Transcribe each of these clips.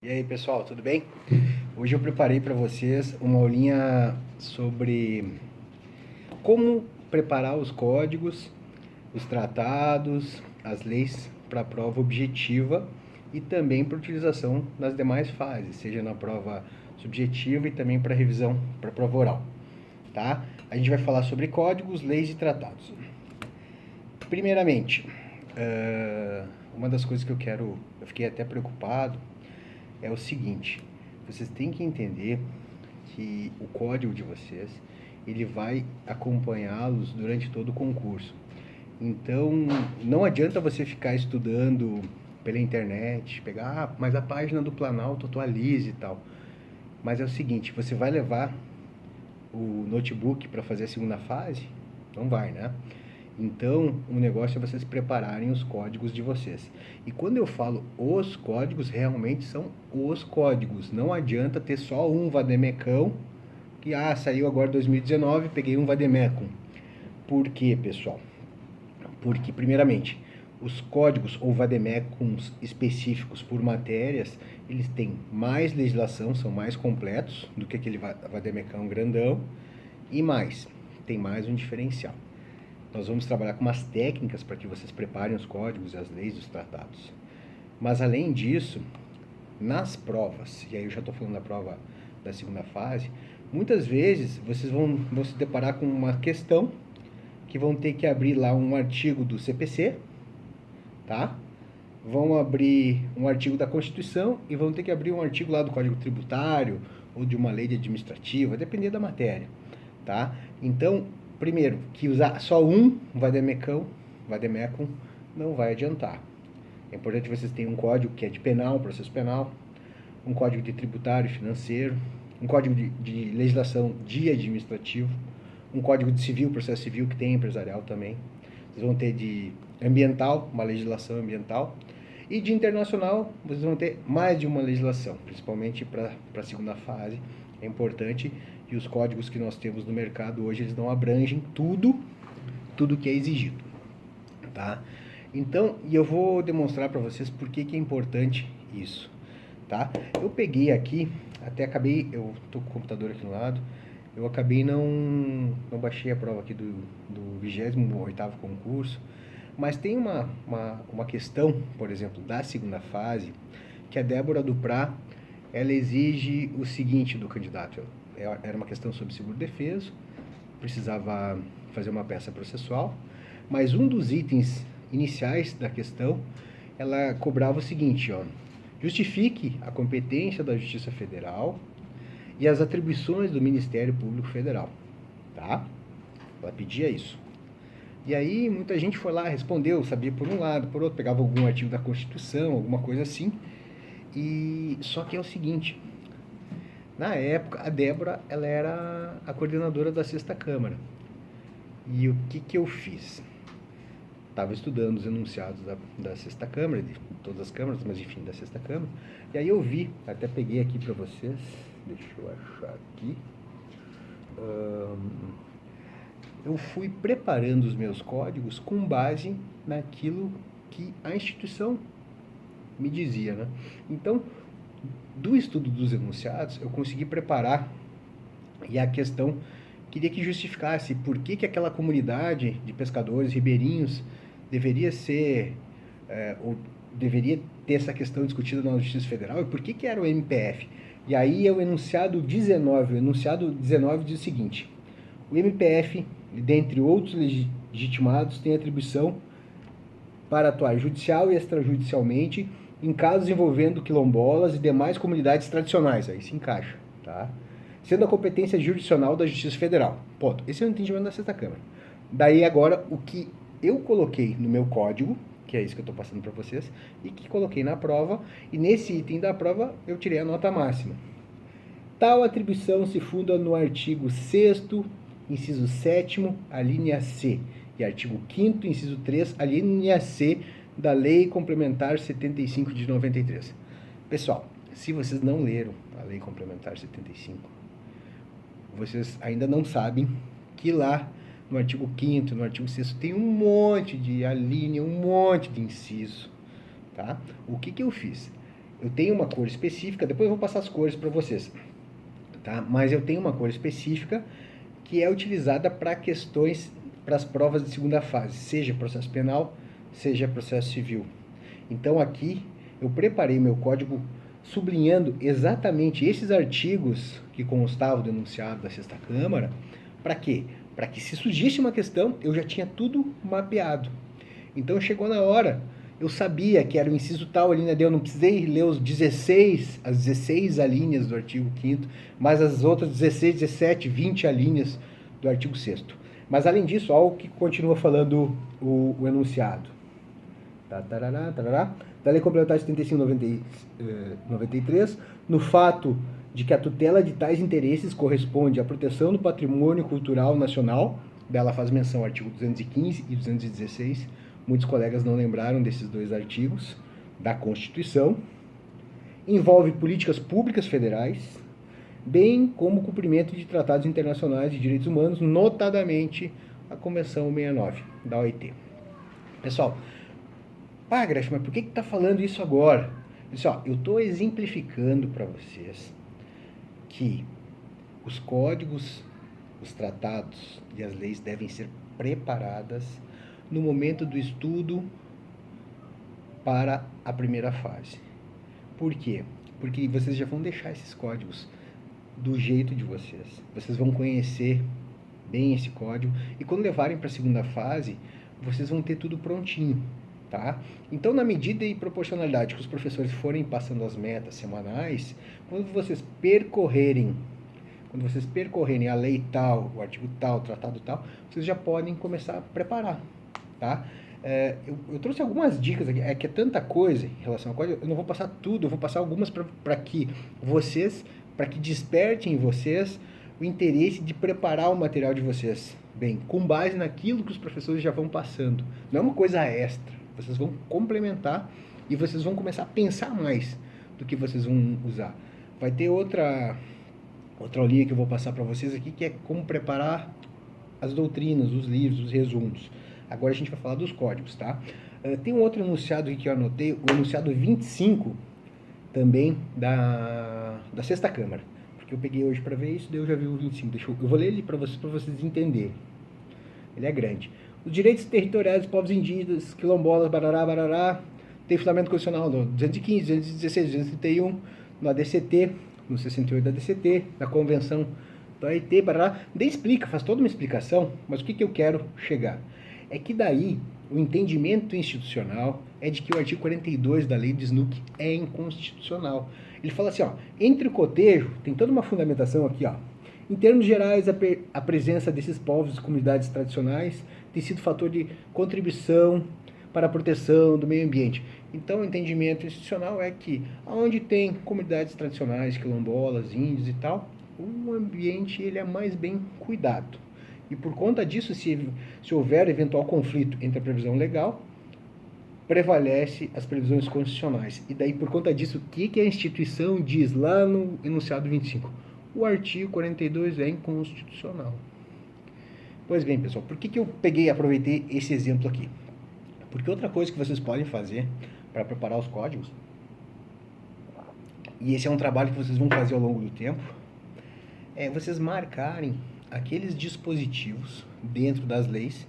E aí pessoal, tudo bem? Hoje eu preparei para vocês uma aulinha sobre como preparar os códigos, os tratados, as leis para a prova objetiva e também para utilização nas demais fases, seja na prova subjetiva e também para revisão para a prova oral, tá? A gente vai falar sobre códigos, leis e tratados. Primeiramente, uma das coisas que eu fiquei até preocupado, é o seguinte: vocês têm que entender que o código de vocês ele vai acompanhá-los durante todo o concurso. Então, não adianta você ficar estudando pela internet, pegar, mas a página do Planalto atualize e tal. Mas é o seguinte, você vai levar o notebook para fazer a segunda fase? Não vai, né? Então, o negócio é vocês prepararem os códigos de vocês. E quando eu falo os códigos, realmente são os códigos. Não adianta ter só um vademecum, que saiu agora 2019, peguei um vademecum. Por quê, pessoal? Porque, primeiramente, os códigos ou vademecums específicos por matérias, eles têm mais legislação, são mais completos do que aquele vademecum grandão, e mais, tem mais um diferencial. Nós vamos trabalhar com umas técnicas para que vocês preparem os códigos, as leis e os tratados. Mas além disso, nas provas, e aí eu já estou falando da prova da segunda fase, muitas vezes vocês vão se deparar com uma questão que vão ter que abrir lá um artigo do CPC, tá? Vão abrir um artigo da Constituição e vão ter que abrir um artigo lá do Código Tributário ou de uma lei administrativa, depender da matéria, tá? Então, primeiro, que usar só um vademecum não vai adiantar. É importante que vocês tenham um código que é de penal, processo penal, um código de tributário e financeiro, um código de legislação de administrativo, um código de civil, processo civil, que tem empresarial também. Vocês vão ter de ambiental, uma legislação ambiental, e de internacional, vocês vão ter mais de uma legislação, principalmente para a segunda fase. É importante, e os códigos que nós temos no mercado hoje, eles não abrangem tudo que é exigido, tá? Então, e eu vou demonstrar para vocês por que é importante isso, tá? Eu peguei aqui, até acabei, eu tô com o computador aqui no lado, eu acabei não baixei a prova aqui do 28º concurso, mas tem uma questão, por exemplo, da segunda fase, que a Débora Duprá, ela exige o seguinte do candidato. Era uma questão sobre seguro-defeso, precisava fazer uma peça processual, mas um dos itens iniciais da questão, ela cobrava o seguinte, ó: justifique a competência da Justiça Federal e as atribuições do Ministério Público Federal, tá? Ela pedia isso. E aí muita gente foi lá, respondeu, sabia por um lado, por outro, pegava algum artigo da Constituição, alguma coisa assim. E só que é o seguinte, na época a Débora, ela era a coordenadora da Sexta Câmara. E o que eu fiz? Estava estudando os enunciados da Sexta Câmara, de todas as câmaras, mas enfim, da Sexta Câmara. E aí eu vi, até peguei aqui para vocês, deixa eu achar aqui. Eu fui preparando os meus códigos com base naquilo que a instituição me dizia, né? Então, do estudo dos enunciados, eu consegui preparar, e a questão queria que justificasse por que aquela comunidade de pescadores ribeirinhos deveria ser, ou deveria ter essa questão discutida na Justiça Federal, e por que era o MPF. E aí é o enunciado 19. O enunciado 19 diz o seguinte: o MPF, dentre outros legitimados, tem atribuição para atuar judicial e extrajudicialmente em casos envolvendo quilombolas e demais comunidades tradicionais. Aí se encaixa, tá? Sendo a competência jurisdicional da Justiça Federal. Ponto. Esse é o entendimento da Sexta Câmara. Daí agora o que eu coloquei no meu código, que é isso que eu estou passando para vocês, e que coloquei na prova, e nesse item da prova eu tirei a nota máxima. Tal atribuição se funda no artigo 6º, inciso 7º, a linha C, e artigo 5º, inciso 3, a linha C da Lei Complementar 75 de 93. Pessoal, se vocês não leram a Lei Complementar 75, vocês ainda não sabem que lá no artigo 5º, no artigo 6º, tem um monte de alínea, um monte de inciso, tá? O que eu fiz? eu tenho uma cor específica, depois eu vou passar as cores para vocês, tá? Mas eu tenho uma cor específica que é utilizada para questões, para as provas de segunda fase, seja processo penal, seja processo civil. Então aqui eu preparei meu código sublinhando exatamente esses artigos que constavam do enunciado da Sexta Câmara. Para quê? Para que se surgisse uma questão, eu já tinha tudo mapeado. Então chegou na hora, eu sabia que era o inciso tal, a linha D, eu não precisei ler as 16 alíneas do artigo 5º, mas as outras 16, 17, 20 alíneas do artigo 6º. Mas além disso, olha o que continua falando o enunciado. Da Lei Complementar 75/93, no fato de que a tutela de tais interesses corresponde à proteção do patrimônio cultural nacional, dela faz menção ao artigo 215 e 216, muitos colegas não lembraram desses dois artigos da Constituição, envolve políticas públicas federais, bem como o cumprimento de tratados internacionais de direitos humanos, notadamente a Convenção 69 da OIT. Pessoal, Graf, mas por que está falando isso agora? Eu estou exemplificando para vocês que os códigos, os tratados e as leis devem ser preparadas no momento do estudo para a primeira fase. Por quê? Porque vocês já vão deixar esses códigos do jeito de vocês. Vocês vão conhecer bem esse código e quando levarem para a segunda fase, vocês vão ter tudo prontinho, tá? Então, na medida e proporcionalidade que os professores forem passando as metas semanais, quando vocês percorrerem a lei tal, o artigo tal, o tratado tal, vocês já podem começar a preparar, tá? Eu trouxe algumas dicas aqui, que é tanta coisa em relação ao código, eu não vou passar tudo, eu vou passar algumas para que despertem em vocês o interesse de preparar o material de vocês bem, com base naquilo que os professores já vão passando. Não é uma coisa extra, vocês vão complementar e vocês vão começar a pensar mais do que vocês vão usar. Vai ter outra aulinha que eu vou passar para vocês aqui, que é como preparar as doutrinas, os livros, os resumos. Agora a gente vai falar dos códigos, tá? Tem um outro enunciado aqui que eu anotei, o enunciado 25, também da Sexta Câmara. Porque eu peguei hoje para ver isso, daí eu já vi o 25. Eu vou ler ele para vocês entenderem. Ele é grande. Os direitos territoriais dos povos indígenas, quilombolas, barará, barará, tem fundamento constitucional no 215, 216, 231, no ADCT, no 68 da ADCT, na Convenção da OIT, barará. Daí explica, faz toda uma explicação, mas o que eu quero chegar? É que daí o entendimento institucional é de que o artigo 42 da lei de SNUC é inconstitucional. Ele fala assim, entre o cotejo, tem toda uma fundamentação aqui, em termos gerais, a presença desses povos e comunidades tradicionais tem sido fator de contribuição para a proteção do meio ambiente. Então, o entendimento institucional é que, onde tem comunidades tradicionais, quilombolas, índios e tal, o ambiente ele é mais bem cuidado. E por conta disso, se houver eventual conflito entre a previsão legal, prevalece as previsões constitucionais. E daí, por conta disso, o que a instituição diz lá no enunciado 25? O artigo 42 é inconstitucional. Pois bem, pessoal, por que eu peguei e aproveitei esse exemplo aqui? Porque outra coisa que vocês podem fazer para preparar os códigos, e esse é um trabalho que vocês vão fazer ao longo do tempo, é vocês marcarem aqueles dispositivos dentro das leis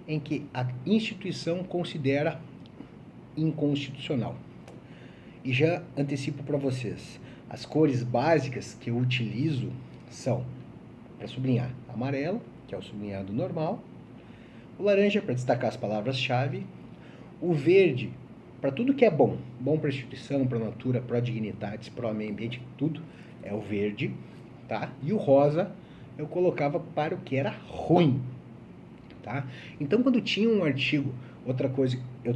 em que a instituição considera inconstitucional. E já antecipo para vocês, as cores básicas que eu utilizo são, para sublinhar, amarelo, que é o sublinhado normal, o laranja para destacar as palavras-chave, o verde para tudo que é bom para a instituição, para a natura, para a dignidade, para o meio ambiente, tudo é o verde, tá? E o rosa eu colocava para o que era ruim, tá? Então, quando tinha um artigo, outra coisa, eu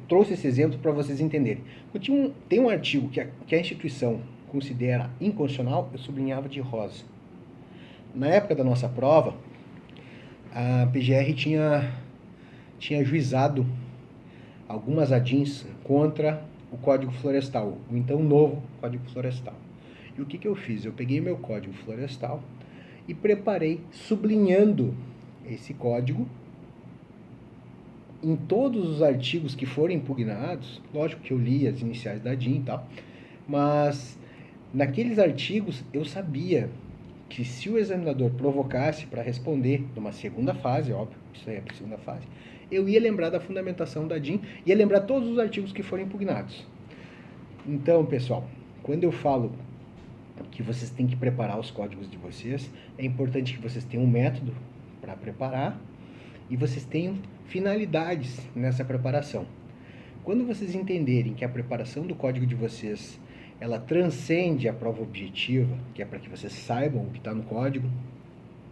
trouxe esse exemplo para vocês entenderem. Quando tem um artigo que a instituição considera inconstitucional, eu sublinhava de rosa. Na época da nossa prova, a PGR tinha juizado algumas ADINs contra o Código Florestal, o então novo Código Florestal. E o que eu fiz? Eu peguei meu Código Florestal e preparei sublinhando esse código em todos os artigos que forem impugnados. Lógico que eu li as iniciais da ADIN e tal, Mas naqueles artigos eu sabia que se o examinador provocasse para responder numa segunda fase, óbvio, isso aí é para a segunda fase, eu ia lembrar da fundamentação da DIN, ia lembrar todos os artigos que foram impugnados. Então, pessoal, quando eu falo que vocês têm que preparar os códigos de vocês, é importante que vocês tenham um método para preparar e vocês tenham finalidades nessa preparação. Quando vocês entenderem que a preparação do código de vocês ela transcende a prova objetiva, que é para que vocês saibam o que está no código,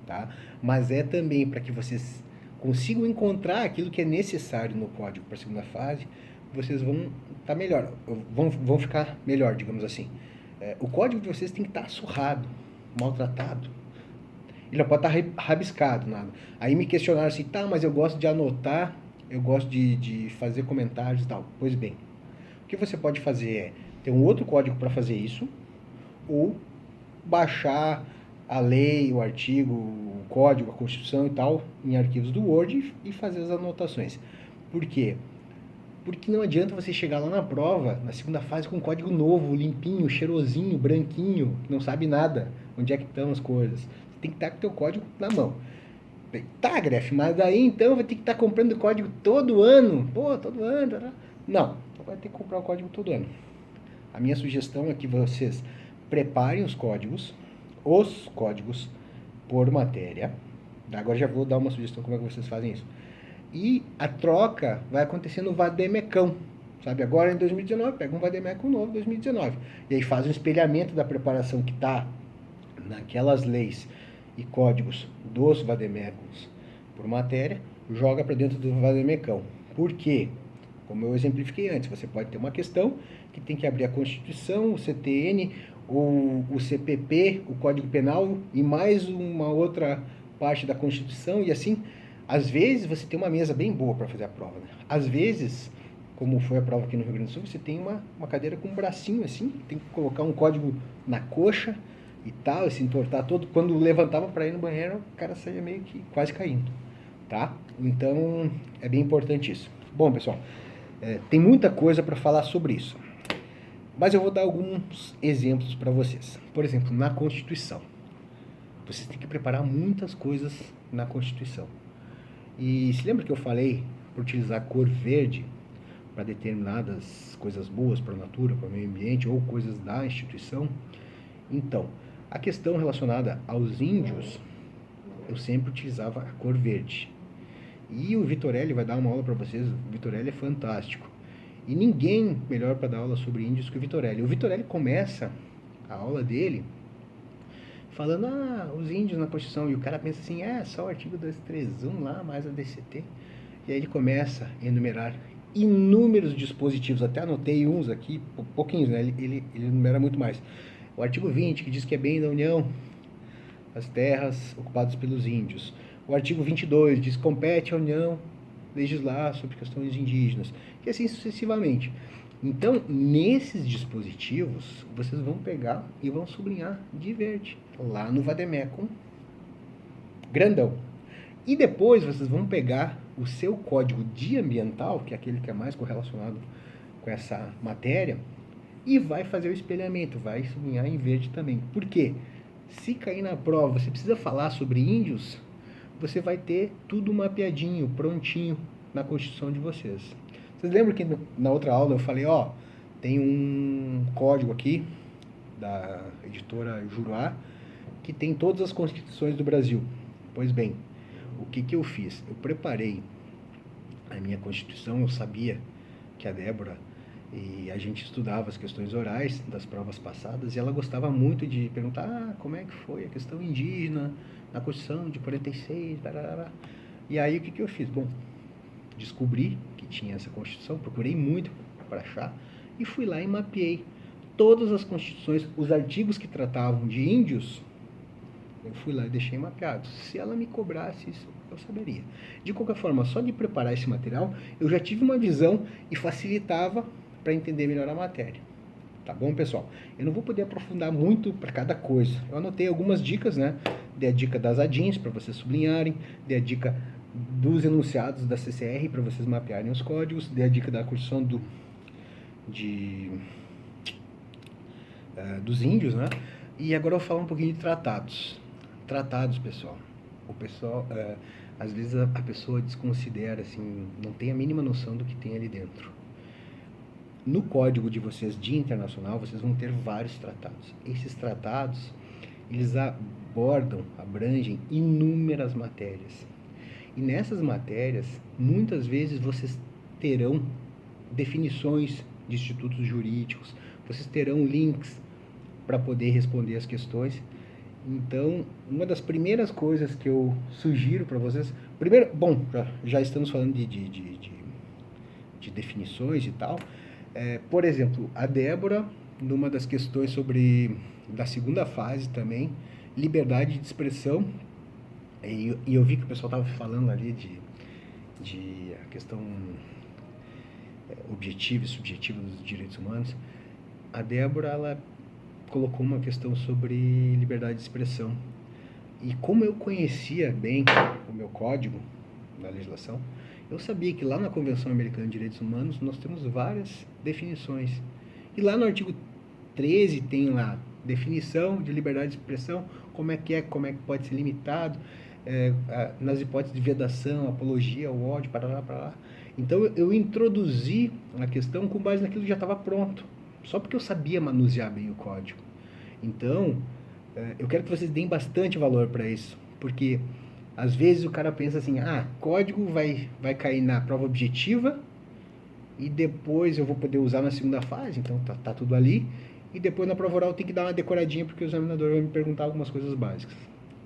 tá? Mas é também para que vocês consigam encontrar aquilo que é necessário no código para a segunda fase, vocês vão estar melhor, vão ficar melhor, digamos assim. O código de vocês tem que estar surrado, maltratado. Ele não pode estar rabiscado, nada. Aí me questionaram assim, tá, mas eu gosto de anotar, eu gosto de fazer comentários e tal. Pois bem, o que você pode fazer é ter um outro código para fazer isso, ou baixar a lei, o artigo, o código, a Constituição e tal, em arquivos do Word e fazer as anotações. Por quê? Porque não adianta você chegar lá na prova, na segunda fase, com um código novo, limpinho, cheirosinho, branquinho, que não sabe nada, onde é que estão as coisas. Você tem que estar com o teu código na mão. Tá, Gref, mas daí então vai ter que estar comprando código todo ano. Pô, todo ano. Não, não vai ter que comprar o código todo ano. A minha sugestão é que vocês preparem os códigos por matéria. Agora já vou dar uma sugestão como é que vocês fazem isso. E a troca vai acontecer no Vademecum, sabe? Agora em 2019, pega um Vademecum novo 2019. E aí faz um espelhamento da preparação que está naquelas leis e códigos dos Vademecums por matéria, joga para dentro do Vademecum. Por quê? Como eu exemplifiquei antes, você pode ter uma questão que tem que abrir a Constituição, o CTN, o CPP, o Código Penal e mais uma outra parte da Constituição e assim. Às vezes você tem uma mesa bem boa para fazer a prova, né? Às vezes, como foi a prova aqui no Rio Grande do Sul, você tem uma cadeira com um bracinho assim, tem que colocar um código na coxa e tal, e se entortar todo. Quando levantava para ir no banheiro, o cara saía meio que quase caindo, tá? Então, é bem importante isso. Bom, pessoal, tem muita coisa para falar sobre isso, mas eu vou dar alguns exemplos para vocês. Por exemplo, na Constituição. Vocês têm que preparar muitas coisas na Constituição. E se lembra que eu falei para utilizar cor verde para determinadas coisas boas para a natura, para o meio ambiente ou coisas da instituição? Então, a questão relacionada aos índios, eu sempre utilizava a cor verde. E o Vitorelli vai dar uma aula para vocês, o Vitorelli é fantástico. E ninguém melhor para dar aula sobre índios que o Vitorelli. O Vitorelli começa a aula dele falando, os índios na Constituição, e o cara pensa assim, só o artigo 231 lá, mais a DCT. E aí ele começa a enumerar inúmeros dispositivos, até anotei uns aqui, pouquinhos, né? Ele enumera muito mais. O artigo 20, que diz que é bem da União as terras ocupadas pelos índios. O artigo 22 diz que compete à União legislar sobre questões indígenas, e assim sucessivamente. Então, nesses dispositivos, vocês vão pegar e vão sublinhar de verde, lá no Vademecum grandão. E depois vocês vão pegar o seu código de ambiental, que é aquele que é mais correlacionado com essa matéria, e vai fazer o espelhamento, vai sublinhar em verde também. Por quê? Se cair na prova, você precisa falar sobre índios, você vai ter tudo mapeadinho, prontinho na Constituição de vocês. Vocês lembram que na outra aula eu falei, tem um código aqui da editora Juruá que tem todas as constituições do Brasil. Pois bem, o que eu fiz? Eu preparei a minha Constituição, eu sabia que a Débora e a gente estudava as questões orais das provas passadas e ela gostava muito de perguntar como é que foi a questão indígena na Constituição de 46, tarará. E aí o que eu fiz? Bom, descobri que tinha essa Constituição, procurei muito para achar e fui lá e mapeei todas as constituições, os artigos que tratavam de índios, eu fui lá e deixei mapeados. Se ela me cobrasse isso, eu saberia. De qualquer forma, só de preparar esse material, eu já tive uma visão e facilitava para entender melhor a matéria. Tá bom, pessoal? Eu não vou poder aprofundar muito para cada coisa. Eu anotei algumas dicas, né? Dei a dica das ADINs para vocês sublinharem, dei a dica dos enunciados da CCR para vocês mapearem os códigos, dei a dica da Constituição dos índios, né? E agora eu vou falar um pouquinho de tratados. Tratados, pessoal. O pessoal, às vezes a pessoa desconsidera, assim, não tem a mínima noção do que tem ali dentro. No código de vocês de internacional, vocês vão ter vários tratados. Esses tratados, eles abrangem inúmeras matérias. E nessas matérias, muitas vezes vocês terão definições de institutos jurídicos, vocês terão links para poder responder as questões. Então, uma das primeiras coisas que eu sugiro para vocês, primeiro, bom, já estamos falando de definições e tal. Por exemplo, a Débora, numa das questões da segunda fase também, liberdade de expressão, e eu vi que o pessoal estava falando ali de a questão objetiva e subjetiva dos direitos humanos. A Débora, ela colocou uma questão sobre liberdade de expressão. E como eu conhecia bem o meu código da legislação, eu sabia que lá na Convenção Americana de Direitos Humanos nós temos várias definições. E lá no artigo 13 tem lá definição de liberdade de expressão, como é que pode ser limitado, nas hipóteses de vedação, apologia, o ódio, para lá. Então eu introduzi a questão com base naquilo que já estava pronto, só porque eu sabia manusear bem o código. Então, eu quero que vocês deem bastante valor para isso, porque às vezes o cara pensa assim, código vai cair na prova objetiva e depois eu vou poder usar na segunda fase, então tá tudo ali, e depois na prova oral tem que dar uma decoradinha porque o examinador vai me perguntar algumas coisas básicas.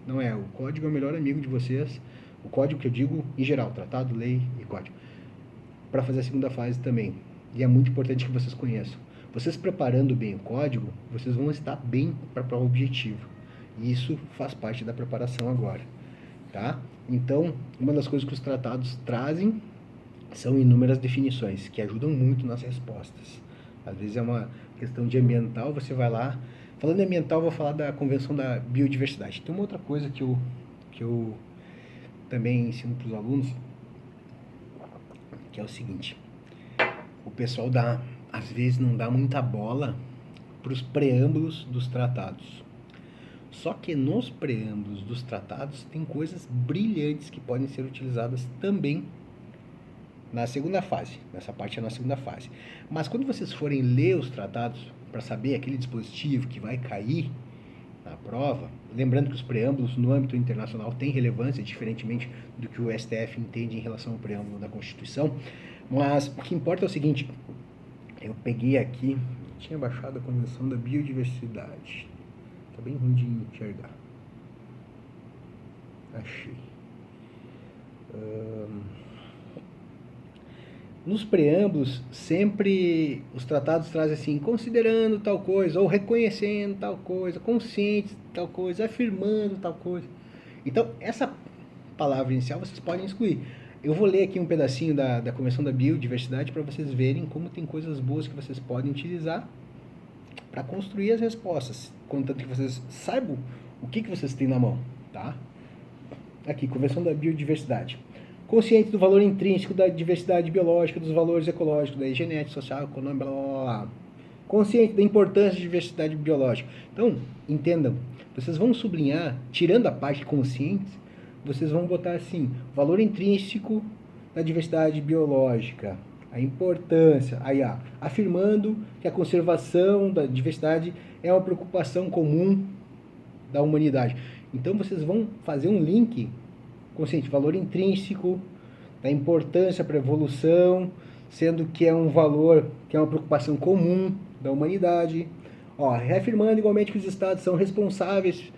Não é, o código é o melhor amigo de vocês, o código que eu digo em geral, tratado, lei e código, para fazer a segunda fase também, e é muito importante que vocês conheçam. Vocês preparando bem o código, vocês vão estar bem para a prova objetiva, e isso faz parte da preparação agora. Tá? Então, uma das coisas que os tratados trazem são inúmeras definições, que ajudam muito nas respostas. Às vezes é uma questão de ambiental, você vai lá... Falando em ambiental, eu vou falar da Convenção da Biodiversidade. Tem uma outra coisa que eu também ensino para os alunos, que é o seguinte. O pessoal às vezes não dá muita bola para os preâmbulos dos tratados. Só que nos preâmbulos dos tratados tem coisas brilhantes que podem ser utilizadas também na segunda fase. Nessa parte é na segunda fase. Mas quando vocês forem ler os tratados para saber aquele dispositivo que vai cair na prova, lembrando que os preâmbulos no âmbito internacional têm relevância, diferentemente do que o STF entende em relação ao preâmbulo da Constituição, mas o que importa é o seguinte, eu peguei aqui, tinha baixado a Convenção da Biodiversidade. Tá bem ruim de enxergar. Achei. Nos preâmbulos, sempre os tratados trazem assim, considerando tal coisa, ou reconhecendo tal coisa, consciente de tal coisa, afirmando tal coisa. Então, essa palavra inicial vocês podem excluir. Eu vou ler aqui um pedacinho da Convenção da Biodiversidade para vocês verem como tem coisas boas que vocês podem utilizar para construir as respostas, contanto que vocês saibam o que vocês têm na mão, tá? Aqui, Convenção da Biodiversidade. Consciente do valor intrínseco da diversidade biológica, dos valores ecológicos, da genética, social, econômica, blá, blá, blá. Consciente da importância da diversidade biológica. Então, entendam, vocês vão sublinhar, tirando a parte consciente, vocês vão botar assim, valor intrínseco da diversidade biológica, a importância, afirmando que a conservação da diversidade é uma preocupação comum da humanidade. Então vocês vão fazer um link consciente, valor intrínseco, da importância para a evolução, sendo que é um valor, que é uma preocupação comum da humanidade. Reafirmando igualmente que os estados são responsáveis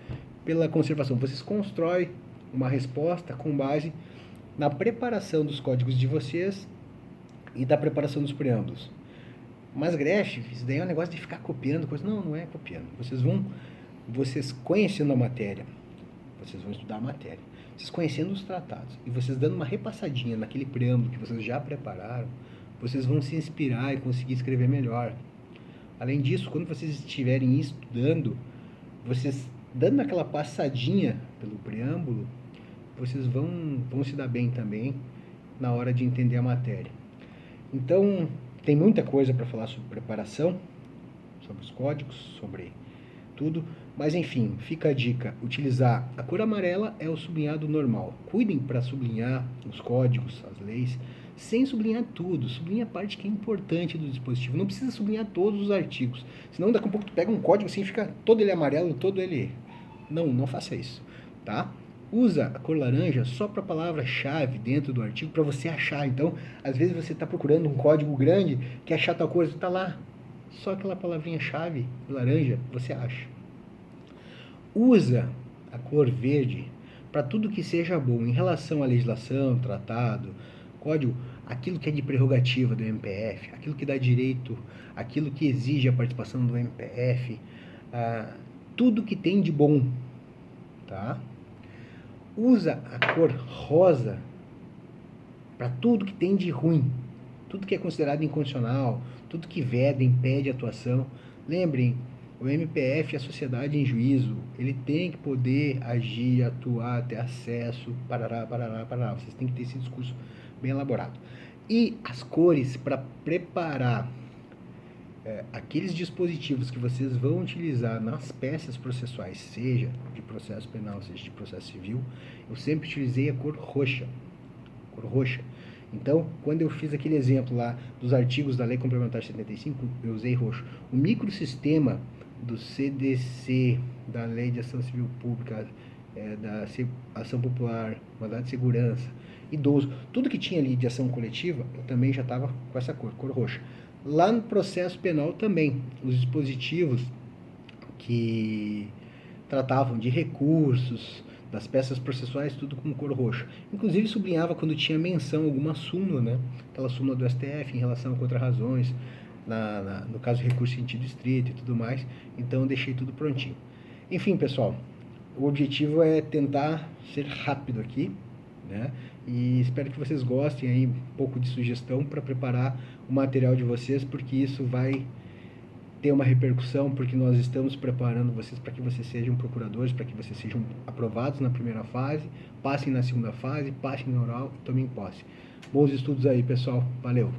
pela conservação. Vocês constroem uma resposta com base na preparação dos códigos de vocês e da preparação dos preâmbulos. Mas, Gresh, isso daí é um negócio de ficar copiando coisas. Não é copiando. Vocês conhecendo a matéria, vocês vão estudar a matéria. Vocês conhecendo os tratados e vocês dando uma repassadinha naquele preâmbulo que vocês já prepararam, vocês vão se inspirar e conseguir escrever melhor. Além disso, quando vocês estiverem estudando, vocês dando aquela passadinha pelo preâmbulo, vocês vão se dar bem também na hora de entender a matéria. Então, tem muita coisa para falar sobre preparação, sobre os códigos, sobre tudo. Mas enfim, fica a dica, utilizar a cor amarela é o sublinhado normal. Cuidem para sublinhar os códigos, as leis, sem sublinhar tudo. Sublinha a parte que é importante do dispositivo. Não precisa sublinhar todos os artigos. Senão daqui a pouco tu pega um código assim, fica todo ele amarelo, todo ele... Não faça isso, tá? Usa a cor laranja só para a palavra-chave dentro do artigo para você achar. Então, às vezes você está procurando um código grande, quer achar tal coisa, está lá. Só aquela palavrinha-chave laranja você acha. Usa a cor verde para tudo que seja bom em relação à legislação, tratado, código, aquilo que é de prerrogativa do MPF, aquilo que dá direito, aquilo que exige a participação do MPF, tudo que tem de bom, tá? Usa a cor rosa para tudo que tem de ruim, tudo que é considerado inconstitucional, tudo que veda, impede a atuação. Lembrem, o MPF é a sociedade em juízo, ele tem que poder agir, atuar, ter acesso, parará. Vocês têm que ter esse discurso bem elaborado. E as cores para preparar aqueles dispositivos que vocês vão utilizar nas peças processuais, seja de processo penal, seja de processo civil, eu sempre utilizei a cor roxa. Então, quando eu fiz aquele exemplo lá dos artigos da Lei Complementar 75, eu usei roxo. O microsistema do CDC, da Lei de Ação Civil Pública, da Ação Popular, Mandado de Segurança, idoso, tudo que tinha ali de ação coletiva, eu também já estava com essa cor roxa. Lá no processo penal também, os dispositivos que tratavam de recursos, das peças processuais, tudo com cor roxa. Inclusive sublinhava quando tinha menção alguma súmula, né? Aquela súmula do STF em relação a contrarrazões, no caso recurso em sentido estrito e tudo mais. Então eu deixei tudo prontinho. Enfim, pessoal, o objetivo é tentar ser rápido aqui, né? E espero que vocês gostem aí um pouco de sugestão para preparar o material de vocês, porque isso vai ter uma repercussão, porque nós estamos preparando vocês para que vocês sejam procuradores, para que vocês sejam aprovados na primeira fase, passem na segunda fase, passem na oral e tomem posse. Bons estudos aí, pessoal. Valeu!